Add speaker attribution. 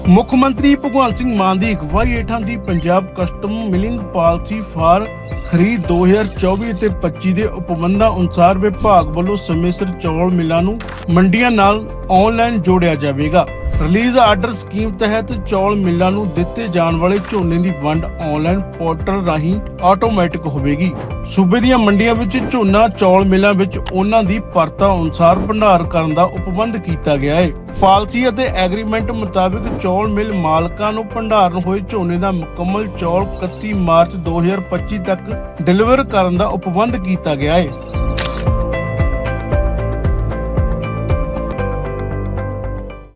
Speaker 1: ਮੁੱਖ ਮੰਤਰੀ ਭਗਵੰਤ ਸਿੰਘ ਮਾਨ ਦੀ ਅਗਵਾਈ ਹੇਠਾਂ ਦੀ Punjab custom milling policy for ਖਰੀਦ 2024 ਅਤੇ 25 ਦੇ ਉਪਬੰਧਾਂ ਅਨੁਸਾਰ ਵਿਭਾਗ ਵੱਲੋਂ ਸਮੇਂ ਸਿਰ ਚੌਲ ਮਿਲਾਂ ਨੂੰ ਮੰਡੀਆਂ ਨਾਲ ਆਨਲਾਈਨ ਜੋੜਿਆ ਜਾਵੇਗਾ। ਰਿਲੀਜ਼ ਆਰਡਰ ਸਕੀਮ ਤਹਿਤ ਚੌਲ ਮਿਲਾਂ ਨੂੰ ਦਿੱਤੇ ਜਾਣ ਵਾਲੇ ਝੋਨੇ ਦੀ ਵੰਡ ਆਨਲਾਈਨ ਪੋਰਟਲ ਰਾਹੀਂ ਆਟੋਮੈਟਿਕ ਹੋਵੇਗੀ। ਸੂਬੇ ਦੀਆਂ ਮੰਡੀਆਂ ਵਿੱਚ ਝੋਨਾ ਚੌਲ ਮਿਲਾਂ ਵਿੱਚ ਉਹਨਾਂ ਦੀ ਪਰਤਾਂ ਅਨੁਸਾਰ ਭੰਡਾਰ ਕਰਨ ਦਾ ਉਪਬੰਧ ਕੀਤਾ ਗਿਆ ਹੈ। ਪਾਲਿਸੀ ਅਤੇ ਐਗਰੀਮੈਂਟ ਮੁਤਾਬਿਕ ਚੌਲ ਮਿਲ ਮਾਲਕਾਂ ਨੂੰ ਭੰਡਾਰਨ ਹੋਏ ਝੋਨੇ ਦਾ ਮੁਕੰਮਲ ਚੌਲ 31 ਮਾਰਚ 2025 ਤੱਕ ਡਿਲੀਵਰ ਕਰਨ ਦਾ ਉਪਬੰਧ ਕੀਤਾ ਗਿਆ ਹੈ।